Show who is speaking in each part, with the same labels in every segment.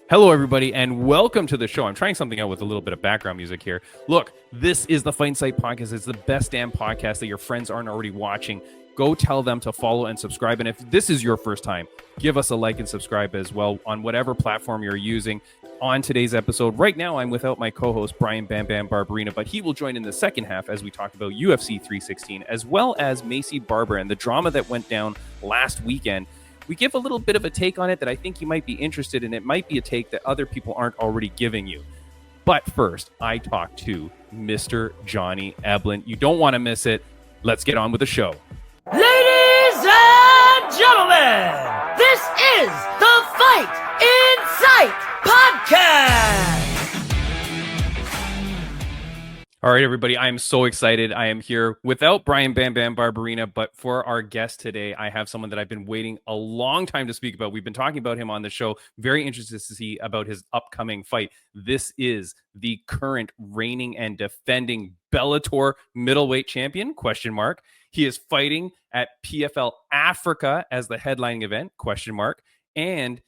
Speaker 1: Hello, everybody, and welcome to the show. I'm trying something out with a little bit of background music here. Look, this is the Fight Insight Podcast. It's the best damn podcast that your friends aren't already watching. Go tell them to follow and subscribe. And if this is your first time, give us a like and subscribe as well on whatever platform you're using. On today's episode, right now, I'm without my co-host, Brian Bam Bam Barberina, but he will join in the second half as we talk about UFC 316, as well as Macy Barber and the drama that went down last weekend. We give a little bit of a take on it that I think you might be interested in. It might be a take that other people aren't already giving you. But first, I talk to Mr. Johnny Eblen. You don't want to miss it. Let's get on with the show.
Speaker 2: Ladies and gentlemen, this is the Fight Insight Podcast.
Speaker 1: All right, everybody, I am so excited. I am here without Brian Bam Bam Barberina, but for our guest today, I have someone that I've been waiting a long time to speak about. We've been talking about him on the show. Very interested to see about his upcoming fight. This is the current reigning and defending Bellator middleweight champion, ? He is fighting at PFL Africa as the headlining event, ? And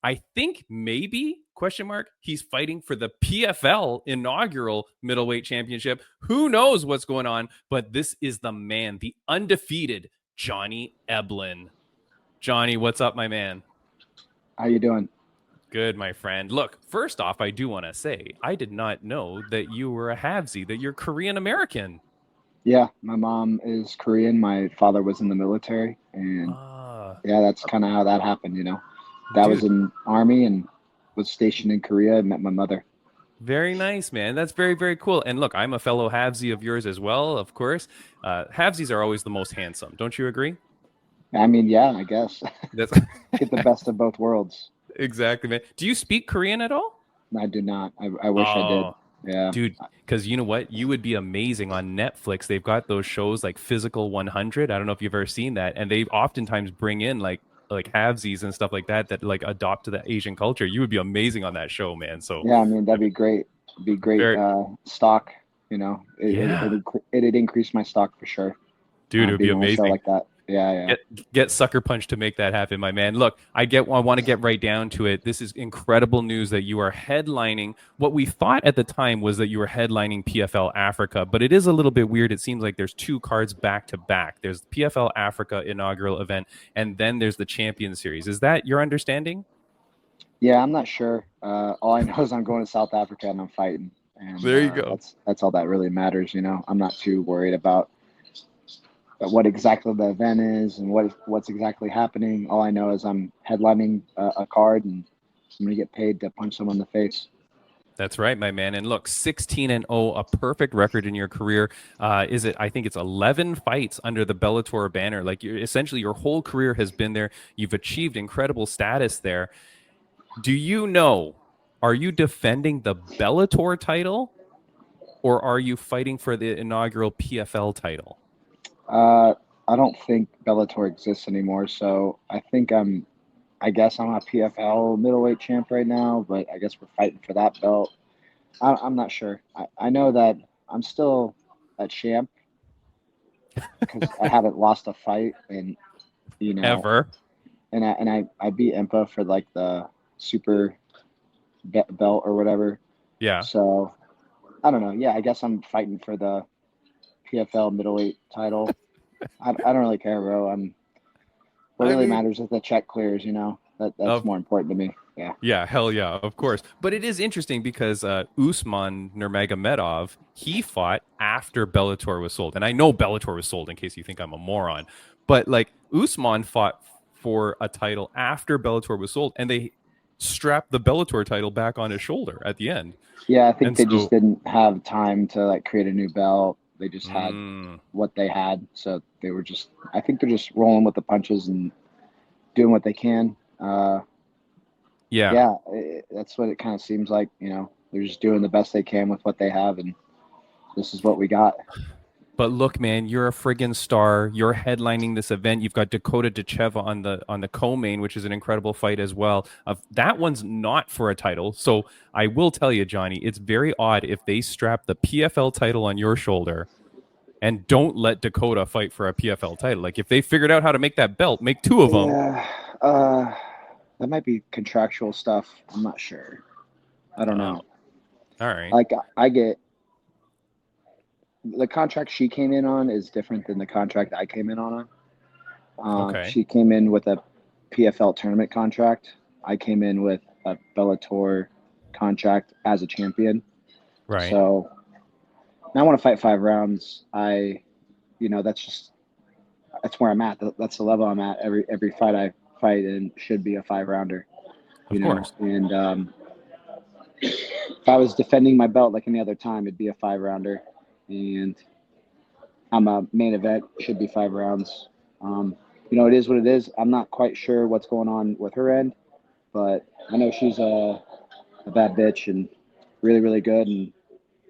Speaker 1: I think maybe, ? he's fighting for the PFL inaugural middleweight championship. Who knows what's going on, but this is the man, the undefeated Johnny Eblen. Johnny, what's up, my man?
Speaker 3: How you doing?
Speaker 1: Good, my friend. Look, first off, I do want to say, I did not know that you were a halvesy, that you're Korean American.
Speaker 3: Yeah, my mom is Korean. My father was in the military, and yeah, that's kind of how that happened, you know. Dad was in Army and was stationed in Korea and met my mother.
Speaker 1: Very nice, man. That's very, very cool. And look, I'm a fellow halvesy of yours as well, of course. Halvesies are always the most handsome. Don't you agree?
Speaker 3: I mean, yeah, I guess.
Speaker 1: That's
Speaker 3: Get the best of both worlds.
Speaker 1: Exactly, man. Do you speak Korean at all?
Speaker 3: I do not. I wish I did. Yeah.
Speaker 1: Dude, because you know what? You would be amazing on Netflix. They've got those shows like Physical 100. I don't know if you've ever seen that. And they oftentimes bring in like halvesies and stuff like that like adopt to the Asian culture. You would be amazing on that show, man. So
Speaker 3: yeah, I mean, that'd be great. It'd be great stock, you know. It'd increase my stock for sure.
Speaker 1: Dude, it would be amazing.
Speaker 3: Like that. Yeah.
Speaker 1: Get Sucker Punch to make that happen, my man. Look, I want to get right down to it. This is incredible news that you are headlining. What we thought at the time was that you were headlining PFL Africa, but it is a little bit weird. It seems like there's two cards back to back. There's the PFL Africa inaugural event, and then there's the Champions Series. Is that your understanding?
Speaker 3: Yeah, I'm not sure. All I know is I'm going to South Africa and I'm fighting. And
Speaker 1: there you go.
Speaker 3: That's all that really matters, you know. I'm not too worried about what exactly the event is and what's exactly happening. All I know is I'm headlining a card and I'm going to get paid to punch someone in the face.
Speaker 1: That's right, my man. And look, 16-0, a perfect record in your career. I think it's 11 fights under the Bellator banner. Like essentially your whole career has been there. You've achieved incredible status there. Do you know, are you defending the Bellator title or are you fighting for the inaugural PFL title?
Speaker 3: I don't think Bellator exists anymore, so I guess I'm a PFL middleweight champ right now, but I guess we're fighting for that belt. I'm not sure. I know that I'm still a champ because I haven't lost a fight in, you know,
Speaker 1: ever.
Speaker 3: And I beat Impa for like the super belt or whatever.
Speaker 1: Yeah.
Speaker 3: So I don't know. Yeah, I guess I'm fighting for the PFL middleweight title. I don't really care, bro. What really matters is the check clears, you know. That's more important to me. Yeah.
Speaker 1: Yeah, hell yeah, of course. But it is interesting because Usman Nurmagomedov, he fought after Bellator was sold. And I know Bellator was sold in case you think I'm a moron. But like Usman fought for a title after Bellator was sold and they strapped the Bellator title back on his shoulder at the end.
Speaker 3: Yeah, I think they just didn't have time to like create a new belt. They just had what they had. So they were I think they're just rolling with the punches and doing what they can. Yeah, that's what it kind of seems like. You know, they're just doing the best they can with what they have, and this is what we got.
Speaker 1: But look, man, you're a friggin' star. You're headlining this event. You've got Dakota Decheva on the co-main, which is an incredible fight as well. That one's not for a title. So I will tell you, Johnny, it's very odd if they strap the PFL title on your shoulder and don't let Dakota fight for a PFL title. Like if they figured out how to make that belt, make two of them.
Speaker 3: Yeah, That might be contractual stuff. I'm not sure. I don't know.
Speaker 1: All right.
Speaker 3: Like I get the contract she came in on is different than the contract I came in on.
Speaker 1: Okay.
Speaker 3: She came in with a PFL tournament contract. I came in with a Bellator contract as a champion.
Speaker 1: Right.
Speaker 3: So now I want to fight 5 rounds. That's where I'm at. That's the level I'm at. Every fight I fight in should be a 5-rounder.
Speaker 1: Of course.
Speaker 3: And if I was defending my belt like any other time, it'd be a 5-rounder. And I'm a main event, should be 5 rounds. It is what it is. I'm not quite sure what's going on with her end, but I know she's a bad bitch and really, really good and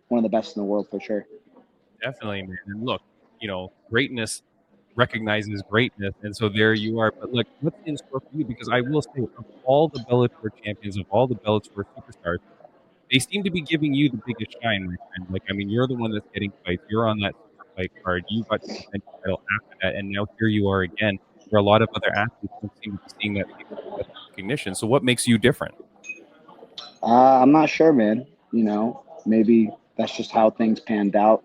Speaker 3: one of the best in the world for sure.
Speaker 1: Definitely, man. And look, greatness recognizes greatness, and so there you are. But look, what's in store for you? Because I will say, of all the Bellator champions, of all the Bellator superstars, they seem to be giving you the biggest shine, my friend. Like, I mean, you're the one that's getting fights. You're on that SuperFight card. You got to defend your title after that, and now here you are again. Where a lot of other athletes don't seem to be seeing that same recognition. So, what makes you different?
Speaker 3: I'm not sure, man. Maybe that's just how things panned out.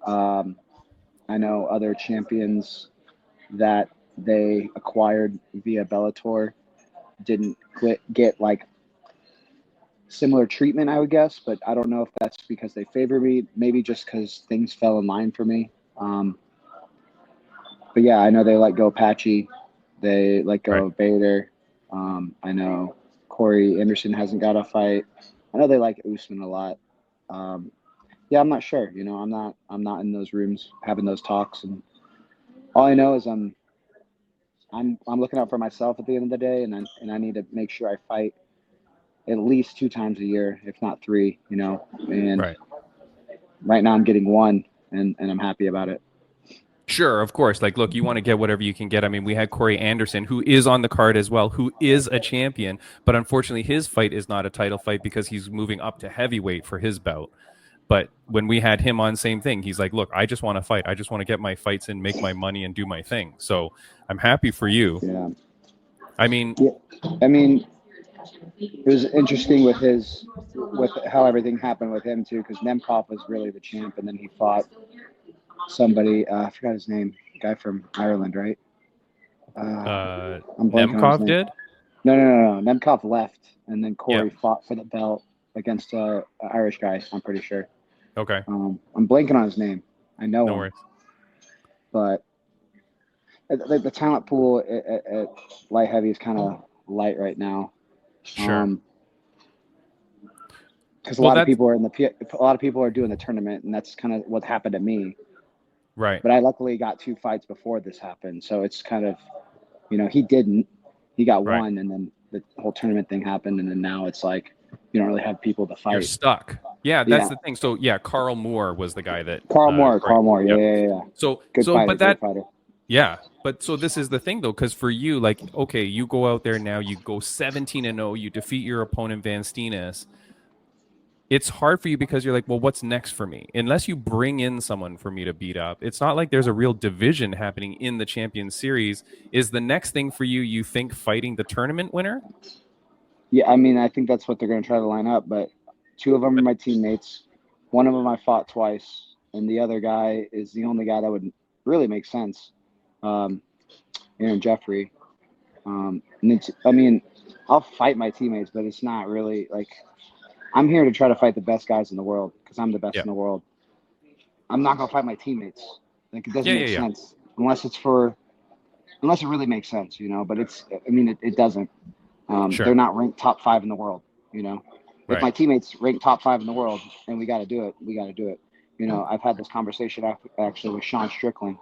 Speaker 3: I know other champions that they acquired via Bellator didn't get like similar treatment, I would guess, but I don't know if that's because they favor me, maybe just because things fell in line for me. But yeah, I know they let go Apache, they let go of Bader. I know Corey Anderson hasn't got a fight. I know they like Usman a lot. Yeah, I'm not sure. I'm not in those rooms having those talks, and all I know is I'm looking out for myself at the end of the day, and I need to make sure I fight at least 2 times a year, if not 3. And right now I'm getting 1, and I'm happy about it.
Speaker 1: Sure, of course. Like, look, you want to get whatever you can get. I mean, we had Corey Anderson, who is on the card as well, who is a champion, but unfortunately his fight is not a title fight because he's moving up to heavyweight for his bout. But when we had him on, same thing. He's like, look, I just want to fight. I just want to get my fights in, make my money, and do my thing. So I'm happy for you.
Speaker 3: Yeah.
Speaker 1: I mean,
Speaker 3: it was interesting with how everything happened with him too, because Nemkov was really the champ, and then he fought somebody. I forgot his name. Guy from Ireland, right?
Speaker 1: Nemkov did?
Speaker 3: No. Nemkov left, and then Corey fought for the belt against an Irish guy. I'm pretty sure.
Speaker 1: Okay.
Speaker 3: I'm blanking on his name. I know him.
Speaker 1: Worries.
Speaker 3: But the talent pool at light heavy is kind of light right now.
Speaker 1: Sure.
Speaker 3: Because a lot of people are doing the tournament, and that's kind of what happened to me.
Speaker 1: Right.
Speaker 3: But I luckily got 2 fights before this happened, so it's kind of, he didn't. He got 1, and then the whole tournament thing happened, and then now it's like you don't really have people to fight.
Speaker 1: You're stuck. Yeah, that's the thing. So yeah, Carl Moore was the guy that
Speaker 3: Carl Moore. Yeah.
Speaker 1: So
Speaker 3: good fighter,
Speaker 1: but
Speaker 3: great fighter.
Speaker 1: Yeah, but so this is the thing though, because for you, like, okay, you go out there now, you go 17-0, you defeat your opponent Van Steenis. It's hard for you because you're like, well, what's next for me? Unless you bring in someone for me to beat up, it's not like there's a real division happening in the Champions Series. Is the next thing for you, you think, fighting the tournament winner?
Speaker 3: Yeah, I mean, I think that's what they're going to try to line up, but 2 of them are my teammates. 1 of them I fought twice, and the other guy is the only guy that would really make sense. Aaron Jeffrey. I'll fight my teammates, but it's not really like I'm here to try to fight the best guys in the world because I'm the best in the world. I'm not gonna fight my teammates. Like it doesn't make sense unless it really makes sense, But it doesn't. They're not ranked top 5 in the world, If my teammates rank top 5 in the world and we got to do it, we got to do it. I've had this conversation actually with Sean Strickland.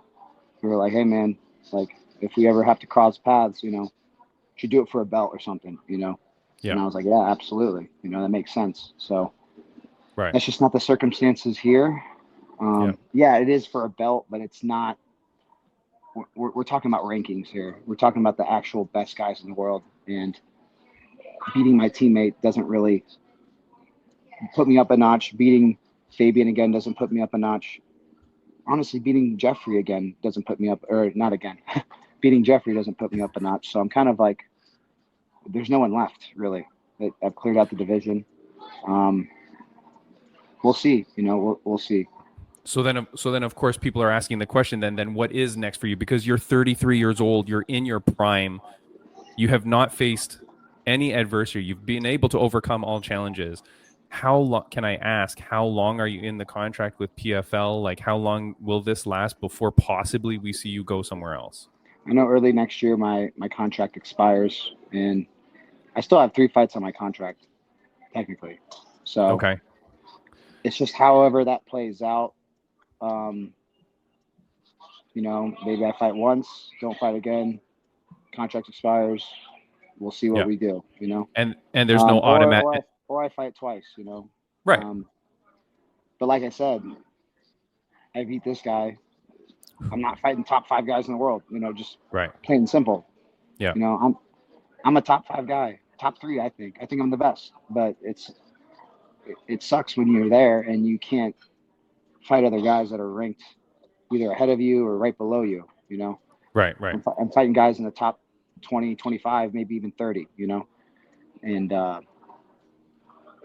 Speaker 3: We were like, hey man, like if we ever have to cross paths, should do it for a belt or something, Yeah. And I was like, yeah, absolutely. That makes sense. So that's just not the circumstances here. Yeah, it is for a belt, but it's not. We're talking about rankings here. We're talking about the actual best guys in the world, and beating my teammate doesn't really put me up a notch. Beating Fabian again doesn't put me up a notch. Honestly, beating Jeffrey again doesn't put me up, or not again. Beating Jeffrey doesn't put me up a notch. So I'm kind of like, there's no one left really. I've cleared out the division. We'll see. We'll see.
Speaker 1: So then, of course, people are asking the question. Then what is next for you? Because you're 33 years old. You're in your prime. You have not faced any adversity. You've been able to overcome all challenges. How long, can I ask, how long are you in the contract with PFL? Like, how long will this last before possibly we see you go somewhere else?
Speaker 3: I know early next year my contract expires, and I still have 3 fights on my contract, technically. So
Speaker 1: Okay.
Speaker 3: it's just however that plays out. Maybe I fight once, don't fight again, contract expires. We'll see what we do,
Speaker 1: And there's no automatic.
Speaker 3: Or I fight twice,
Speaker 1: Right.
Speaker 3: But like I said, I beat this guy. I'm not fighting top 5 guys in the world, just
Speaker 1: Right.
Speaker 3: plain and simple.
Speaker 1: Yeah.
Speaker 3: I'm a top 5 guy, top 3. I think I'm the best, but it sucks when you're there and you can't fight other guys that are ranked either ahead of you or right below you.
Speaker 1: Right.
Speaker 3: I'm fighting guys in the top 20, 25, maybe even 30. And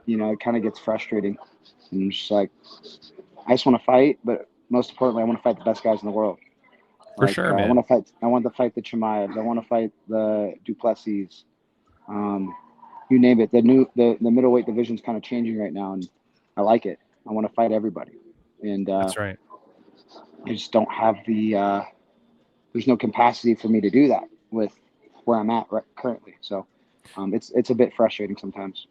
Speaker 3: it kind of gets frustrating. And I'm just like, I just want to fight, but most importantly, I want to fight the best guys in the world.
Speaker 1: For sure, man.
Speaker 3: I want to fight the Chimaevs. I want to fight the Duplessis. You name it. The middleweight division's kind of changing right now, and I like it. I want to fight everybody. And
Speaker 1: That's right.
Speaker 3: I just don't have there's no capacity for me to do that with where I'm at currently. So it's a bit frustrating sometimes.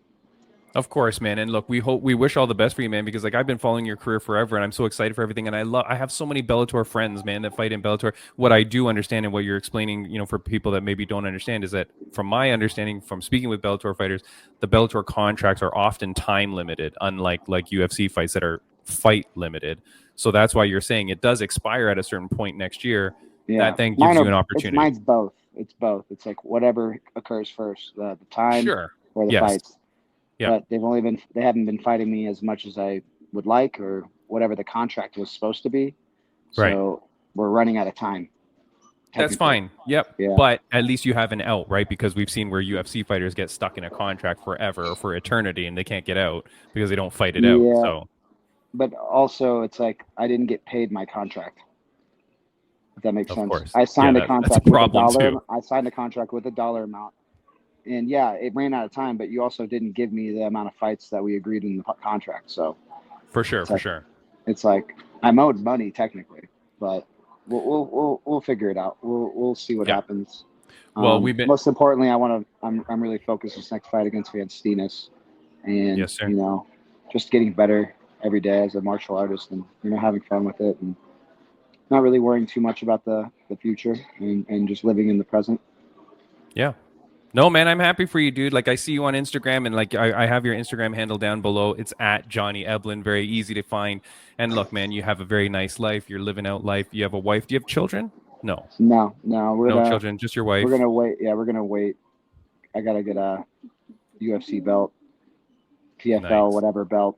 Speaker 1: Of course, man. And look, we wish all the best for you, man, because like I've been following your career forever and I'm so excited for everything. And I have so many Bellator friends, man, that fight in Bellator. What I do understand and what you're explaining, for people that maybe don't understand is that from my understanding from speaking with Bellator fighters, the Bellator contracts are often time limited, unlike UFC fights that are fight limited. So that's why you're saying it does expire at a certain point next year.
Speaker 3: Yeah.
Speaker 1: That then gives you an opportunity.
Speaker 3: Mine's both. It's both. It's like whatever occurs first, the time or the fights.
Speaker 1: Yeah.
Speaker 3: But they haven't been fighting me as much as I would like or whatever the contract was supposed to be. So we're running out of time.
Speaker 1: That's fine. Yep.
Speaker 3: Yeah.
Speaker 1: But at least you have an out, right? Because we've seen where UFC fighters get stuck in a contract forever or for eternity and they can't get out because they don't fight it out. So.
Speaker 3: But also it's like I didn't get paid my contract. If that makes sense.
Speaker 1: Course.
Speaker 3: I signed a contract with $1.
Speaker 1: Too.
Speaker 3: I signed a contract with $1 amount. And yeah, it ran out of time, but you also didn't give me the amount of fights that we agreed in the contract. So
Speaker 1: for sure.
Speaker 3: It's like I'm owed money technically, but we'll figure it out. We'll see what happens.
Speaker 1: Well,
Speaker 3: most importantly, I'm really focused this next fight against Vanstinas, and
Speaker 1: yes, sir.
Speaker 3: Just getting better every day as a martial artist, and having fun with it, and not really worrying too much about the future, and just living in the present.
Speaker 1: Yeah. No, man, I'm happy for you, dude. Like I see you on Instagram and like I have your Instagram handle down below. It's at Johnny Eblen. Very easy to find. And look, man, you have a very nice life. You're living out life. You have a wife. Do you have children? No.
Speaker 3: No,
Speaker 1: children, just your wife.
Speaker 3: We're going to wait. Yeah, we're going to wait. I got to get a UFC belt, PFL, whatever belt,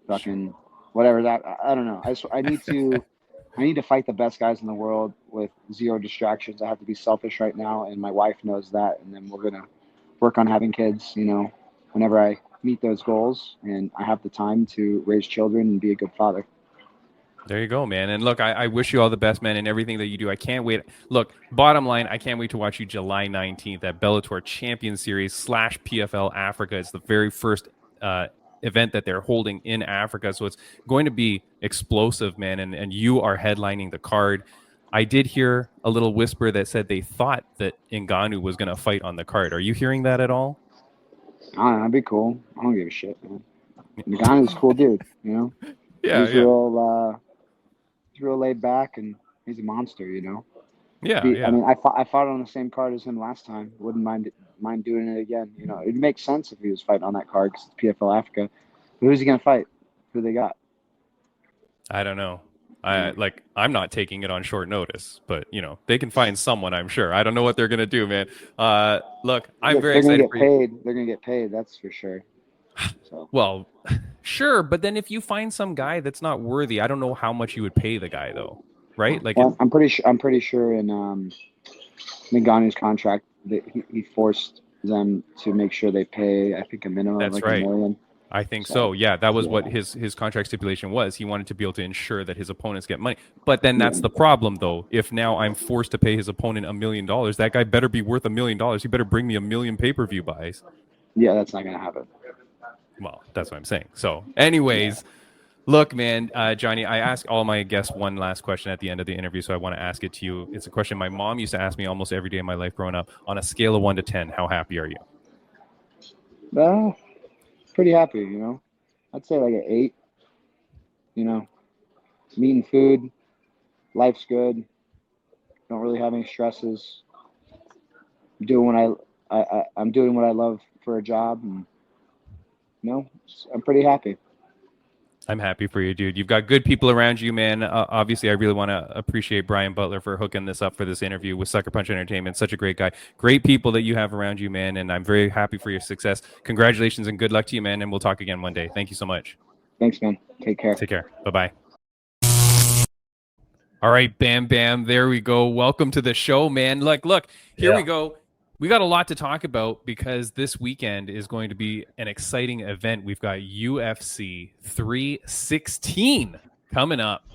Speaker 3: fucking whatever that. I don't know. I need to fight the best guys in the world with zero distractions. I have to be selfish right now, and my wife knows that. And then we're going to work on having kids, whenever I meet those goals and I have the time to raise children and be a good father.
Speaker 1: There you go, man. And look, I wish you all the best, man, in everything that you do. I can't wait. Look, bottom line, I can't wait to watch you July 19th at Bellator Champion Series / PFL Africa. It's the very first event that they're holding in Africa. So it's going to be explosive, man. And you are headlining the card. I did hear a little whisper that said they thought that Ngannou was going to fight on the card. Are you hearing that at all?
Speaker 3: I don't know, that'd be cool. I don't give a shit, man. Ngannou's a cool dude,
Speaker 1: Yeah.
Speaker 3: He's real laid back and he's a monster,
Speaker 1: Yeah.
Speaker 3: I mean, I fought on the same card as him last time. Wouldn't mind doing it again. It'd make sense if he was fighting on that card because it's PFL Africa. But who's he gonna fight? Who they got?
Speaker 1: I don't know. I'm not taking it on short notice, but they can find someone. I'm sure. I don't know what they're gonna do, man. Look, I'm very excited for you.
Speaker 3: They're gonna get paid. That's for sure. So.
Speaker 1: Well, sure, but then if you find some guy that's not worthy, I don't know how much you would pay the guy, though, right? Like,
Speaker 3: I'm pretty sure in Ngannou's contract that he forced them to make sure they pay, I think, a minimum of
Speaker 1: That's
Speaker 3: like
Speaker 1: right.
Speaker 3: $1 million.
Speaker 1: I think so. Yeah, that was
Speaker 3: Yeah.
Speaker 1: what his contract stipulation was. He wanted to be able to ensure that his opponents get money. But then that's
Speaker 3: Yeah.
Speaker 1: the problem, though. If now I'm forced to pay his opponent $1 million, that guy better be worth $1 million. He better bring me 1 million pay-per-view buys.
Speaker 3: Yeah, that's not going to happen.
Speaker 1: Well, that's what I'm saying. So, anyways, look, man, Johnny, I ask all my guests one last question at the end of the interview, so I want to ask it to you. It's a question my mom used to ask me almost every day of my life growing up. On a scale of 1 to 10, how happy are you?
Speaker 3: Pretty happy, you know. I'd say like an 8. You know, eating food, life's good. Don't really have any stresses. I'm doing what I love for a job, and you know, I'm pretty happy.
Speaker 1: I'm happy for you, dude. You've got good people around you, man. Obviously, I really want to appreciate Brian Butler for hooking this up for this interview with Sucker Punch Entertainment. Such a great guy. Great people that you have around you, man. And I'm very happy for your success. Congratulations and good luck to you, man. And we'll talk again one day. Thank you so much.
Speaker 3: Thanks, man. Take care.
Speaker 1: Take care. Bye-bye. All right, Bam Bam. There we go. Welcome to the show, man. Look, here we go. We got a lot to talk about because this weekend is going to be an exciting event. We've got UFC 316 coming up.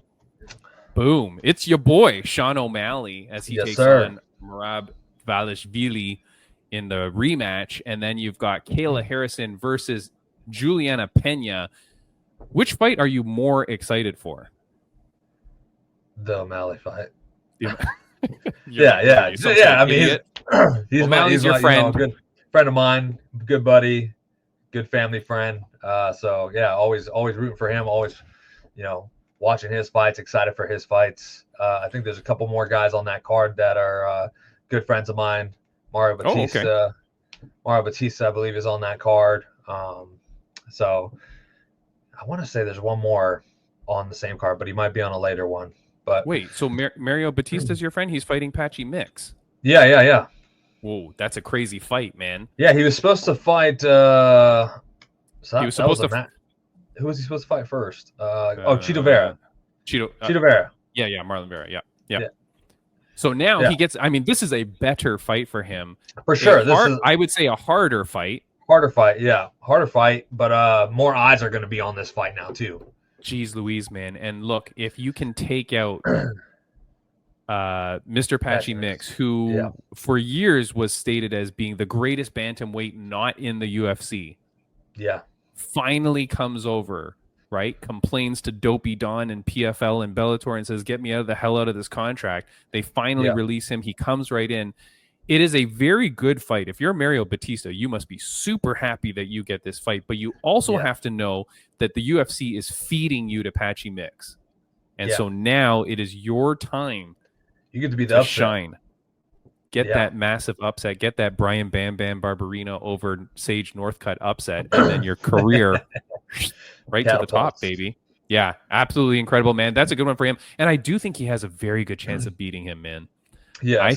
Speaker 1: Boom. It's your boy, Sean O'Malley, as he takes on Merab Valishvili in the rematch. And then you've got Kayla Harrison versus Juliana Pena. Which fight are you more excited for?
Speaker 4: The O'Malley fight.
Speaker 1: Yeah.
Speaker 4: I mean, he's
Speaker 1: your friend,
Speaker 4: good friend of mine, good buddy, good family friend. So yeah, always rooting for him. Always, watching his fights, excited for his fights. I think there's a couple more guys on that card that are good friends of mine. Mario Batista, I believe, is on that card. So I want to say there's one more on the same card, but he might be on a later one. But
Speaker 1: wait, so Mario Batista's your friend? He's fighting Patchy Mix.
Speaker 4: Yeah.
Speaker 1: Whoa, that's a crazy fight, man.
Speaker 4: Yeah, he was supposed to fight. Who was he supposed to fight first? Chito Vera.
Speaker 1: Chito
Speaker 4: Vera.
Speaker 1: Yeah, Marlon Vera. Yeah. So now he gets. I mean, this is a better fight for him.
Speaker 4: For sure.
Speaker 1: I would say a harder fight.
Speaker 4: Harder fight, but more eyes are going to be on this fight now too.
Speaker 1: Jeez Louise, man. And look, if you can take out Mr. Patchy Mix, who for years was stated as being the greatest bantamweight not in the UFC.
Speaker 4: Yeah.
Speaker 1: Finally comes over, right? Complains to Dopey Don and PFL and Bellator and says, get me out of this contract. They finally release him. He comes right in. It is a very good fight. If you're Mario Batista, you must be super happy that you get this fight, but you also have to know that the UFC is feeding you to Patchy Mix. And so now it is your time
Speaker 4: you get to be the
Speaker 1: shine. Get that massive upset. Get that Brian Bam Bam Barberina over Sage Northcutt upset, and then your career right to the top, baby. Yeah, absolutely incredible, man. That's a good one for him. And I do think he has a very good chance of beating him, man.
Speaker 4: Yeah,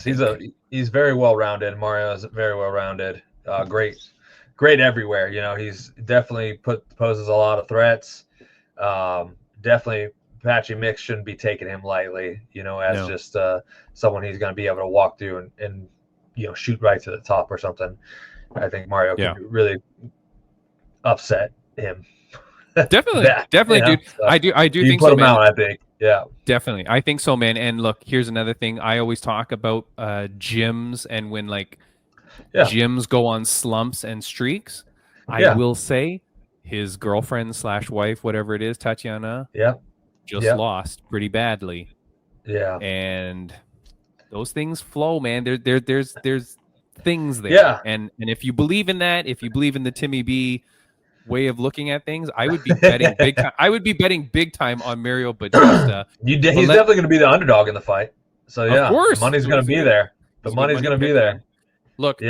Speaker 4: he's very well rounded. Mario is very well rounded. Great everywhere. He's definitely poses a lot of threats. Definitely, Patchy Mix shouldn't be taking him lightly. Just someone he's going to be able to walk through and shoot right to the top or something. I think Mario could really upset him.
Speaker 1: Definitely, dude. So I do think
Speaker 4: put
Speaker 1: so,
Speaker 4: him
Speaker 1: man.
Speaker 4: Out, I think. Yeah,
Speaker 1: definitely. I think so, man. And look, here's another thing. I always talk about gyms and when gyms go on slumps and streaks. I will say his girlfriend / wife, whatever it is, Tatiana, lost pretty badly.
Speaker 4: Yeah,
Speaker 1: and those things flow, man. There's things there.
Speaker 4: Yeah,
Speaker 1: and if you believe in that, if you believe in the Timmy B way of looking at things, I would be betting big time. I would be betting big time on Mario Batista.
Speaker 4: He's definitely going to be the underdog in the fight. So
Speaker 1: of course,
Speaker 4: the money's going to be there. The money's going to be there.
Speaker 1: Look,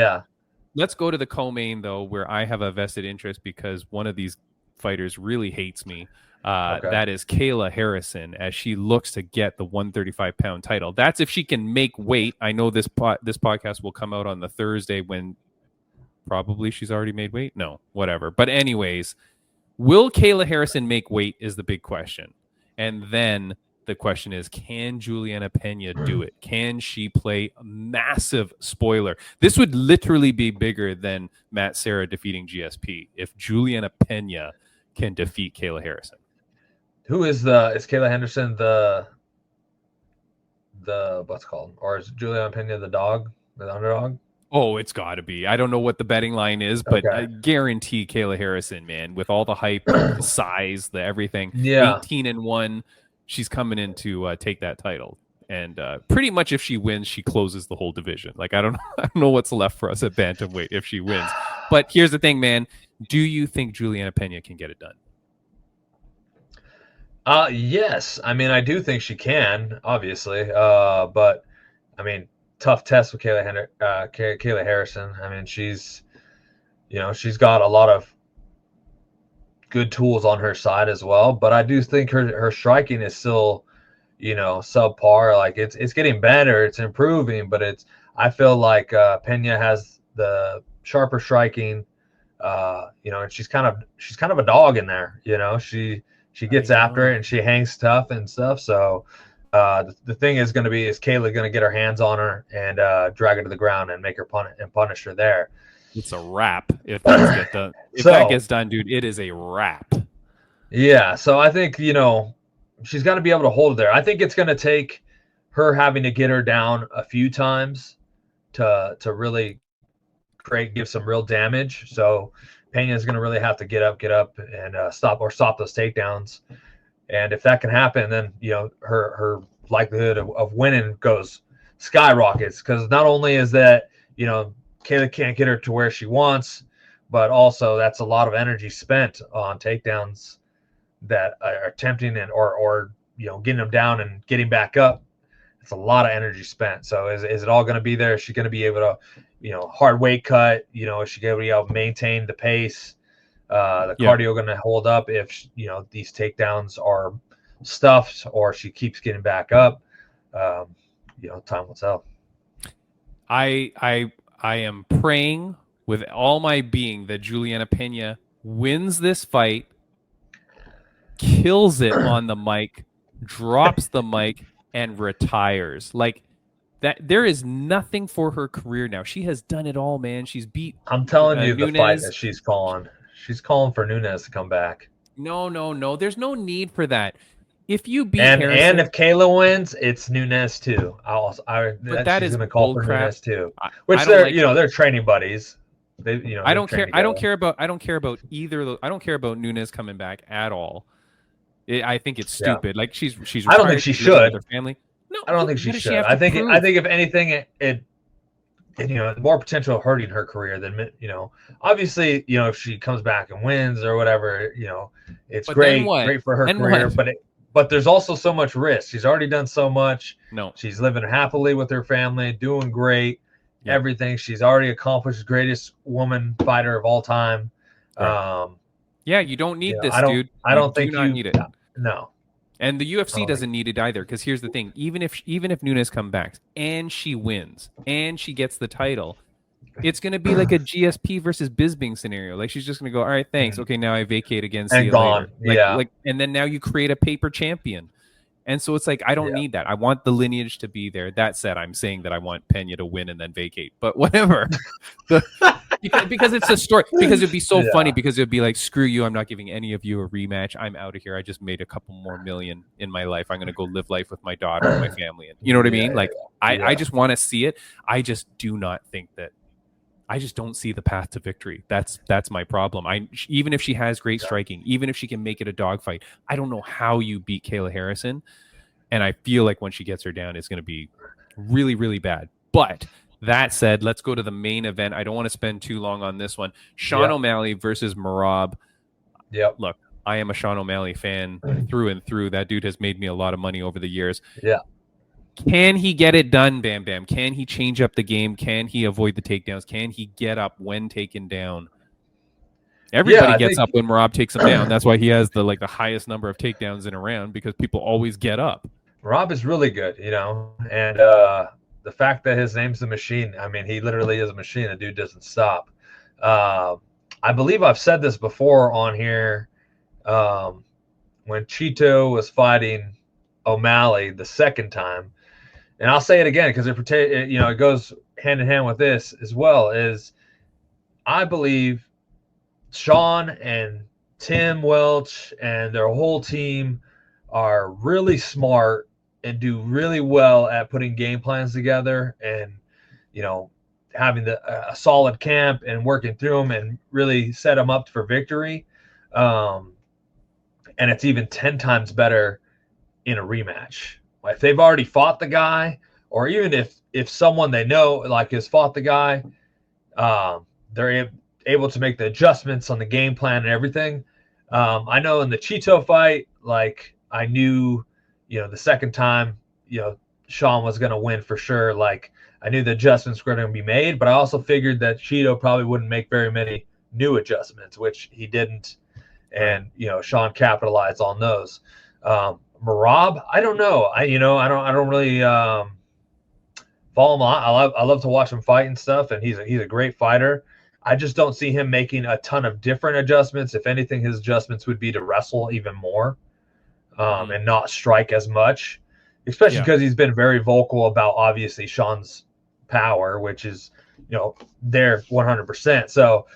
Speaker 1: let's go to the co-main though, where I have a vested interest because one of these fighters really hates me. That is Kayla Harrison, as she looks to get the 135-pound title. That's if she can make weight. I know this podcast will come out on the Thursday when probably she's already made weight. No, whatever. But anyways, will Kayla Harrison make weight is the big question. And then The question is, can Juliana Pena do it? Can she play a massive spoiler? This would literally be bigger than Matt Serra defeating GSP if Juliana Pena can defeat Kayla Harrison.
Speaker 4: Who is Kayla Henderson the what's called? Or is Juliana Pena the dog, the underdog?
Speaker 1: Oh, it's got to be. I don't know what the betting line is, but
Speaker 4: Okay.
Speaker 1: I guarantee Kayla Harrison, man, with all the hype, the size, the everything,
Speaker 4: Yeah.
Speaker 1: 18-1, she's coming in to take that title. And pretty much if she wins, she closes the whole division. Like, I don't know what's left for us at bantamweight if she wins. But here's the thing, man. Do you think Juliana Pena can get it done?
Speaker 4: Yes. I mean, I do think she can, obviously. But I mean, tough test with Kayla Harrison. I mean, she's got a lot of good tools on her side as well. But I do think her striking is still, subpar. Like it's getting better, it's improving, but I feel like Pena has the sharper striking. And she's kind of a dog in there. She gets after it and she hangs tough and stuff. So the thing is going to be, is Kayla going to get her hands on her and drag her to the ground and make her punish her there?
Speaker 1: It's a wrap if that gets done. If that gets done, dude, it is a wrap.
Speaker 4: Yeah. So I think, she's got to be able to hold it there. I think it's going to take her having to get her down a few times to really give some real damage. So Pena is going to really have to get up and stop those takedowns. And if that can happen, then her likelihood of winning skyrockets, because not only is that Kayla can't get her to where she wants, but also that's a lot of energy spent on takedowns that are tempting or getting them down and getting back up. It's a lot of energy spent. So is it all going to be there? Is she going to be able to hard weight cut? Is she going to be able to maintain the pace? The cardio going to hold up if these takedowns are stuffed or she keeps getting back up? Time will tell.
Speaker 1: I am praying with all my being that Juliana Pena wins this fight, kills it on the mic, drops the mic, and retires. Like that, there is nothing for her career now. She has done it all, man. She's beat.
Speaker 4: I'm telling you,
Speaker 1: Nunes.
Speaker 4: the fight that she's calling. She's calling for Nunes to come back.
Speaker 1: No. There's no need for that. If you beat
Speaker 4: Harrison, and if Kayla wins, it's Nunes too. But that is going to call for Nunes too. Which they're training buddies.
Speaker 1: I don't care. I don't care about either. I don't care about Nunes coming back at all. I think it's stupid. Like she's.
Speaker 4: I don't think she should.
Speaker 1: Her family. No,
Speaker 4: I don't think she should. I think if anything, it more potential hurting her career than obviously if she comes back and wins or whatever, it's great for her career. But there's also so much risk. She's already done so much.
Speaker 1: No,
Speaker 4: she's living happily with her family, doing great. Yeah. Everything she's already accomplished, greatest woman fighter of all time.
Speaker 1: Right. You don't need this, dude.
Speaker 4: I don't think
Speaker 1: you need it.
Speaker 4: No.
Speaker 1: And the UFC doesn't need it either, because here's the thing: even if Nunes comes back and she wins and she gets the title, it's going to be like a GSP versus Bisping scenario. Like she's just going to go, all right, thanks. Okay, now I vacate again. See you later. And then now you create a paper champion. And so it's like, I don't need that. I want the lineage to be there. That said, I'm saying that I want Pena to win and then vacate. But whatever. Because it's a story. Because it'd be so funny. Because it'd be like, screw you. I'm not giving any of you a rematch. I'm out of here. I just made a couple more million in my life. I'm going to go live life with my daughter and my family. And you know what I mean? I just want to see it. I just do not think that. I just don't see the path to victory. That's my problem. Even if she has great striking, even if she can make it a dogfight, I don't know how you beat Kayla Harrison. And I feel like when she gets her down, it's going to be really, really bad. But that said, let's go to the main event. I don't want to spend too long on this one. Sean O'Malley versus Merab.
Speaker 4: Yep.
Speaker 1: Look, I am a Sean O'Malley fan through and through. That dude has made me a lot of money over the years.
Speaker 4: Yeah.
Speaker 1: Can he get it done, Bam Bam? Can he change up the game? Can he avoid the takedowns? Can he get up when taken down? Everybody gets up when Merab takes him down. That's why he has the highest number of takedowns in a round, because people always get up.
Speaker 4: Merab is really good, and the fact that his name's the machine. I mean, he literally is a machine. The dude doesn't stop. I believe I've said this before on here. When Chito was fighting O'Malley the second time, and I'll say it again because it goes hand in hand with this as well, is I believe Sean and Tim Welch and their whole team are really smart and do really well at putting game plans together and, having a solid camp and working through them and really set them up for victory. And it's even 10 times better in a rematch. If they've already fought the guy, or even if someone they know has fought the guy, they're able to make the adjustments on the game plan and everything. I know in the Cheeto fight, I knew, the second time, Sean was going to win for sure. I knew the adjustments were going to be made, but I also figured that Cheeto probably wouldn't make very many new adjustments, which he didn't. And, Sean capitalized on those. Merab, I don't know. I don't really follow him a lot. I love to watch him fight and stuff, and he's a great fighter. I just don't see him making a ton of different adjustments. If anything, his adjustments would be to wrestle even more and not strike as much, especially because he's been very vocal about, obviously, Sean's power, which is, there 100%. So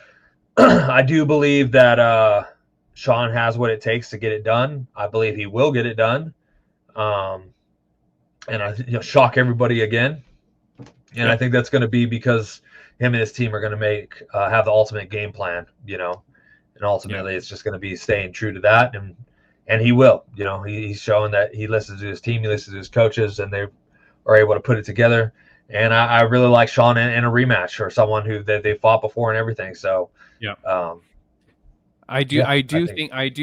Speaker 4: I do believe that Sean has what it takes to get it done. I believe he will get it done. And shock everybody again. And I think that's going to be because him and his team are going to have the ultimate game plan, and ultimately it's just going to be staying true to that. And he will, he's showing that he listens to his team, he listens to his coaches, and they are able to put it together. And I really like Sean in a rematch or someone who they fought before and everything. So,
Speaker 1: I do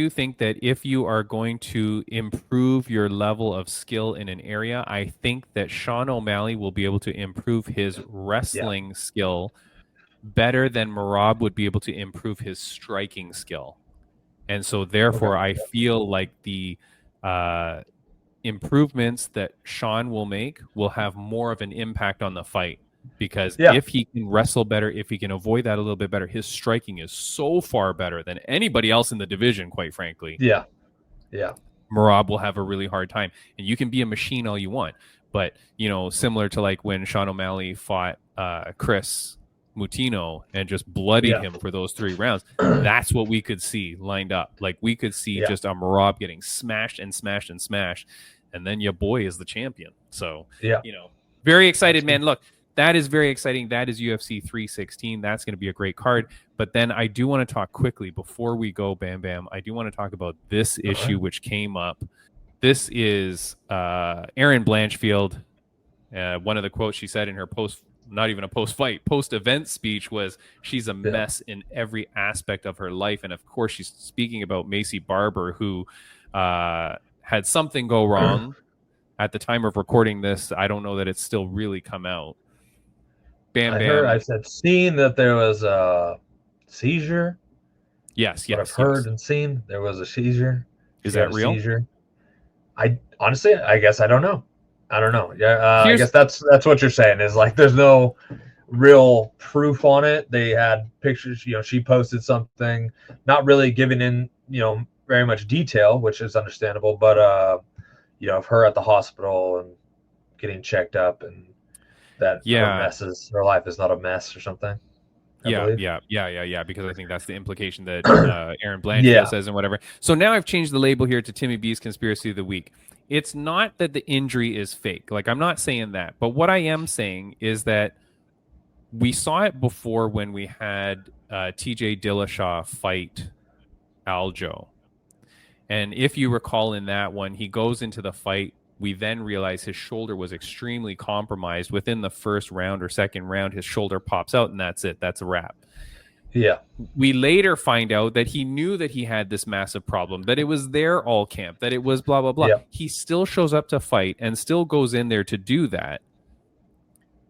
Speaker 1: think that if you are going to improve your level of skill in an area, I think that Sean O'Malley will be able to improve his wrestling skill better than Merab would be able to improve his striking skill. And so therefore I feel like the improvements that Sean will make will have more of an impact on the fight. Because if he can wrestle better, if he can avoid that a little bit better, his striking is so far better than anybody else in the division, quite frankly.
Speaker 4: Yeah.
Speaker 1: Merab will have a really hard time. And you can be a machine all you want. But, similar to when Sean O'Malley fought Chris Mutino and just bloodied him for those 3 rounds, that's what we could see lined up. We could see just a Merab getting smashed and smashed and smashed. And then your boy is the champion. So, very excited, man. Look, that is very exciting. That is UFC 316. That's going to be a great card. But then I do want to talk quickly before we go, Bam Bam. I do want to talk about this issue which came up. This is Erin Blanchfield. One of the quotes she said in her not even a post-fight, post-event speech was, she's a mess in every aspect of her life. And of course, she's speaking about Macy Barber, who had something go wrong at the time of recording this. I don't know that it's still really come out.
Speaker 4: I said seen that there was a seizure.
Speaker 1: Yes.
Speaker 4: I've heard and seen there was a seizure.
Speaker 1: Is that real?
Speaker 4: Seizure. I honestly, I guess I don't know. Yeah, I guess that's what you're saying is there's no real proof on it. They had pictures. She posted something, not really giving in, very much detail, which is understandable. But of her at the hospital and getting checked up and that her life is not a mess or something.
Speaker 1: Yeah, because I think that's the implication that Erin Blanchfield says and whatever. So now I've changed the label here to Timmy B's Conspiracy of the Week. It's not that the injury is fake. I'm not saying that. But what I am saying is that we saw it before when we had TJ Dillashaw fight Aljo. And if you recall in that one, he goes into the fight. We then realize his shoulder was extremely compromised. Within the first round or second round, his shoulder pops out, and that's it. That's a wrap.
Speaker 4: Yeah.
Speaker 1: We later find out that he knew that he had this massive problem, that it was their all camp, that it was blah, blah, blah. Yeah. He still shows up to fight and still goes in there to do that.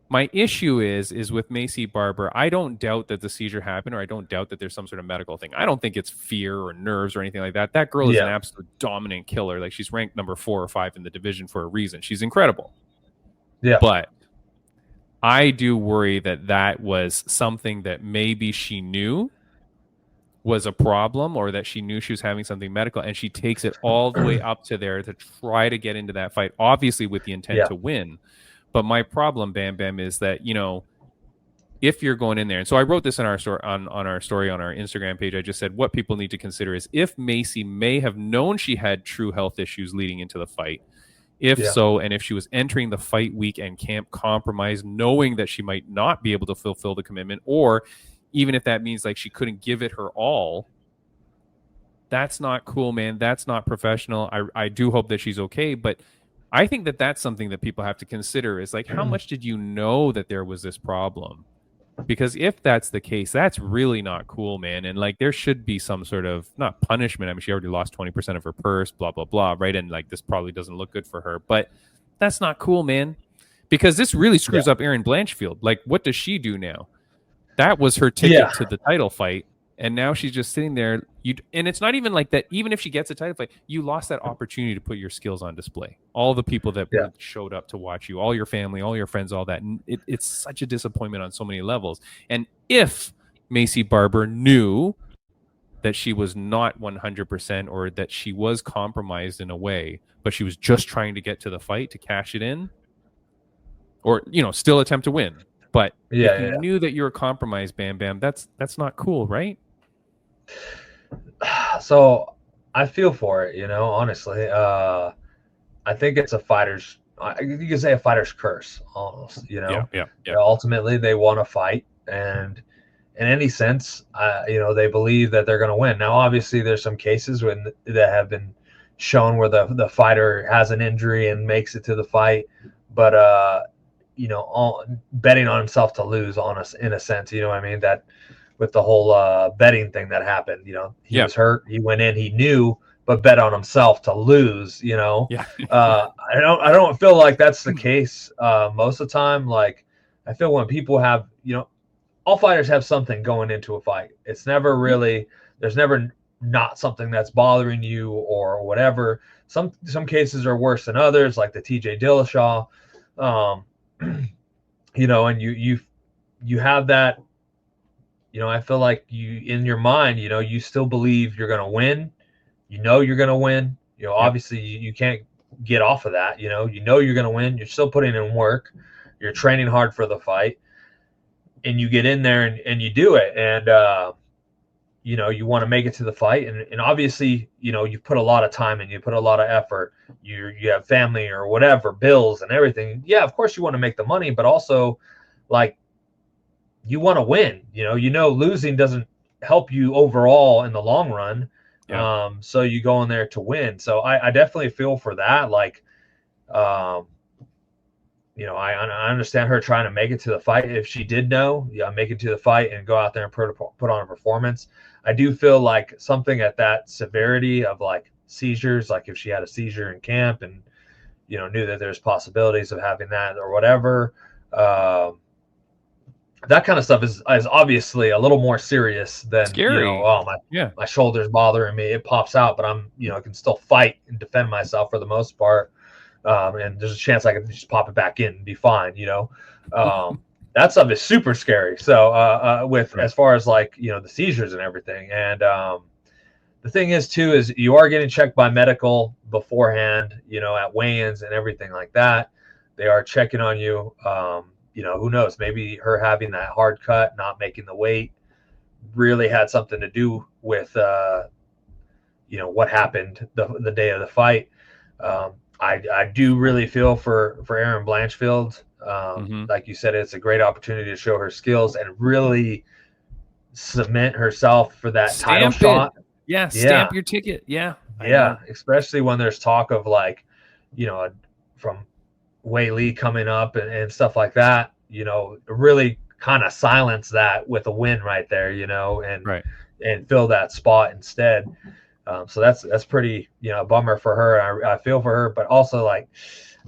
Speaker 1: My issue is with Macy Barber. I don't doubt that the seizure happened, or I don't doubt that there's some sort of medical thing. I don't think it's fear or nerves or anything like that. That girl is an absolute dominant killer. She's ranked number 4 or 5 in the division for a reason. She's incredible.
Speaker 4: Yeah.
Speaker 1: But I do worry that was something that maybe she knew, was a problem or that she knew she was having something medical, and she takes it all the way up to there to try to get into that fight, obviously with the intent to win. But my problem, Bam Bam, is that, you know, if you're going in there, and so I wrote this in our story on our story on our Instagram page. I just said what people need to consider is if Macy may have known she had true health issues leading into the fight. If so, and if she was entering the fight week and camp compromised, knowing that she might not be able to fulfill the commitment, or even if that means like she couldn't give it her all, that's not cool, man. That's not professional. I do hope that she's okay, but I think that that's something that people have to consider is like, how much did you know that there was this problem? Because if that's the case, that's really not cool, man. And like, there should be some sort of not punishment. I mean, she already lost 20% of her purse, blah, blah, blah. Right. And like, this probably doesn't look good for her, but that's not cool, man. Because this really screws up Erin Blanchfield. Like, what does she do now? That was her ticket to the title fight. And now she's just sitting there. And it's not even like that. Even if she gets a title fight, you lost that opportunity to put your skills on display. All the people that showed up to watch you, all your family, all your friends, all that. And it's such a disappointment on so many levels. And if Macy Barber knew that she was not 100% or that she was compromised in a way, but she was just trying to get to the fight to cash it in, or, you know, still attempt to win. But if you knew that you were compromised, Bam Bam, that's not cool, right?
Speaker 4: So I feel for it, you know, honestly. I think it's a fighter's, you can say a fighter's curse almost, you know. Yeah. Ultimately, they want to fight, and in any sense, you know, they believe that they're going to win. Now, obviously, there's some cases that have been shown where the fighter has an injury and makes it to the fight, but you know, betting on himself to lose, in a sense, you know what I mean? That with the whole betting thing that happened, you know, he was hurt, he went in, he knew, but bet on himself to lose, you know. I don't feel like that's the case most of the time. Like, I feel when people have, you know, all fighters have something going into a fight. It's never really, there's never not something that's bothering you or whatever. Some cases are worse than others, like the TJ Dillashaw. You know, and you have that, you know, I feel like you, in your mind, you know, you still believe you're going to win, you know, you're going to win, you know, obviously you can't get off of that, you know you're going to win, you're still putting in work, you're training hard for the fight, and you get in there and you do it. And, you know, you want to make it to the fight. And obviously, you know, you put a lot of time in, you put a lot of effort, you have family or whatever, bills and everything. Yeah, of course you want to make the money, but also like you want to win, you know, losing doesn't help you overall in the long run. So you go in there to win. So I definitely feel for that. Like, you know, I understand her trying to make it to the fight. If she did know, make it to the fight and go out there and put on a performance. I do feel like something at that severity of like seizures, like if she had a seizure in camp and, you know, knew that there's possibilities of having that or whatever, that kind of stuff is obviously a little more serious than, scary. You know, my shoulder's bothering me. It pops out, but I'm, you know, I can still fight and defend myself for the most part. And there's a chance I could just pop it back in and be fine, you know. That stuff is super scary. So with as far as like, you know, the seizures and everything. And the thing is too, is you are getting checked by medical beforehand, you know, at weigh-ins and everything like that. They are checking on you. You know, who knows, maybe her having that hard cut, not making the weight really had something to do with, you know, what happened the day of the fight. I do really feel for Erin Blanchfield. Like you said, it's a great opportunity to show her skills and really cement herself for that title shot.
Speaker 1: Stamp your ticket.
Speaker 4: Especially when there's talk of like, you know, from Wei Lee coming up and stuff like that, you know, really kind of silence that with a win right there, you know, and fill that spot instead. So that's pretty, you know, a bummer for her. I feel for her, but also like,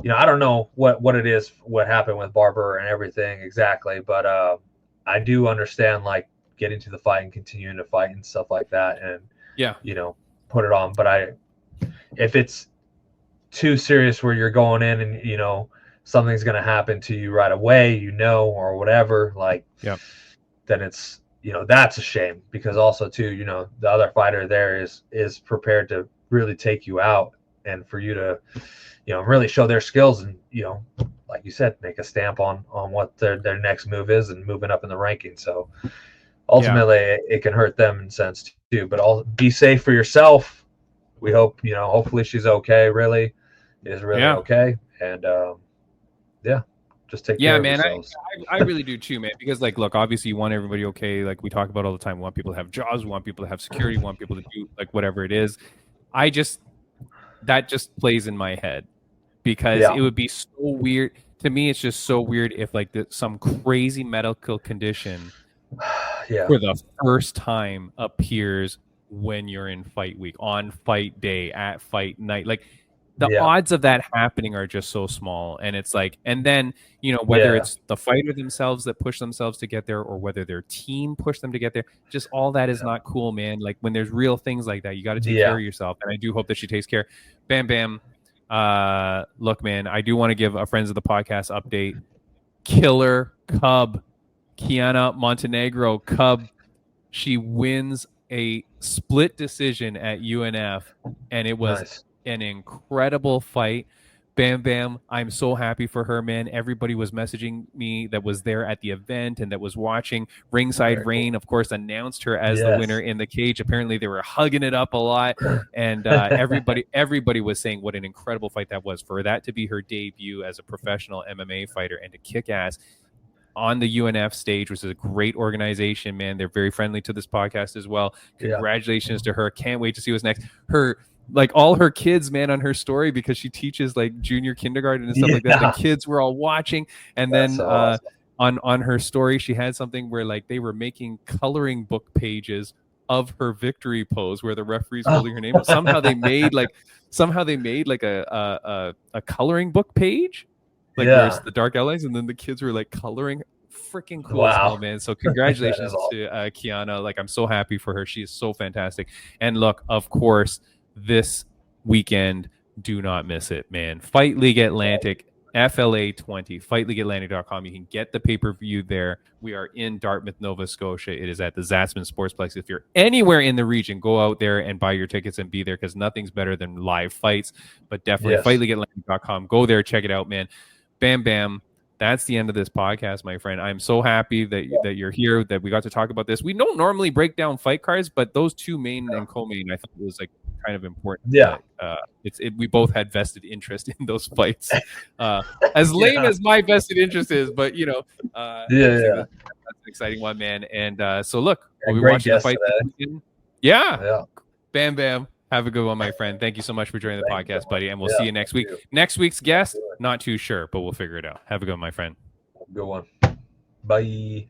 Speaker 4: you know, I don't know what it is, what happened with Barber and everything exactly, but I do understand like getting to the fight and continuing to fight and stuff like that, and you know, put it on. But if it's too serious where you're going in and, you know, something's going to happen to you right away, you know, or whatever, like, then it's that's a shame, because also too, the other fighter there is prepared to really take you out, and for you to, really show their skills, and, like you said, make a stamp on what their next move is, and moving up in the ranking. So ultimately it can hurt them in a sense too, but be safe for yourself. We hope, hopefully she's okay, really is really okay. And just take care of yourselves.
Speaker 1: I really do too, man, because like, look, obviously you want everybody okay. Like we talk about all the time, we want people to have jobs, we want people to have security, we want people to do like whatever it is. That just plays in my head, because it would be so weird to me. It's just so weird if like some crazy medical condition for the first time appears when you're in fight week, on fight day, at fight night. Like the odds of that happening are just so small. And it's like, and then, whether it's the fighter themselves that push themselves to get there, or whether their team pushed them to get there, just all that is not cool, man. Like when there's real things like that, you got to take care of yourself. And I do hope that she takes care. Bam Bam. Look, man, I do want to give a friends of the podcast update. Killer Cub, Kiana Montenegro Cub. She wins a split decision at UNF, and it was an incredible fight. Bam Bam, I'm so happy for her, man. Everybody was messaging me that was there at the event and that was watching. Ringside Rain, of course, announced her as the winner in the cage. Apparently they were hugging it up a lot, and everybody was saying what an incredible fight that was. For that to be her debut as a professional MMA fighter and to kick ass on the UNF stage, which is a great organization, man. They're very friendly to this podcast as well. Congratulations to her. Can't wait to see what's next. Like all her kids, man, on her story, because she teaches like junior kindergarten and stuff like that. The kids were all watching. And then awesome. on her story, she had something where like they were making coloring book pages of her victory pose where the referee's holding her name. Somehow they made like a coloring book page, like where's the dark outlines, and then the kids were like coloring. Freaking cool as hell, man. So congratulations to Kiana. Like I'm so happy for her. She is so fantastic. And look, of course, this weekend, do not miss it, man. Fight League Atlantic, FLA 20, fightleagueatlantic.com. You can get the pay-per-view there. We are in Dartmouth, Nova Scotia. It is at the Zatzman Sportsplex. If you're anywhere in the region, go out there and buy your tickets and be there, because nothing's better than live fights. But definitely fightleagueatlantic.com. Go there, check it out, man. Bam Bam. That's the end of this podcast, my friend. I'm so happy that you're here, that we got to talk about this. We don't normally break down fight cards, but those two main and co-main, I thought it was like kind of important. We both had vested interest in those fights. As lame as my vested interest is, but that's an exciting one, man. And so look, we'll be watching the fight. Bam Bam. Have a good one, my friend. Thank you so much for joining the podcast, buddy. And we'll see you next week. Next week's guest, not too sure, but we'll figure it out. Have a good one, my friend.
Speaker 4: Good one. Bye.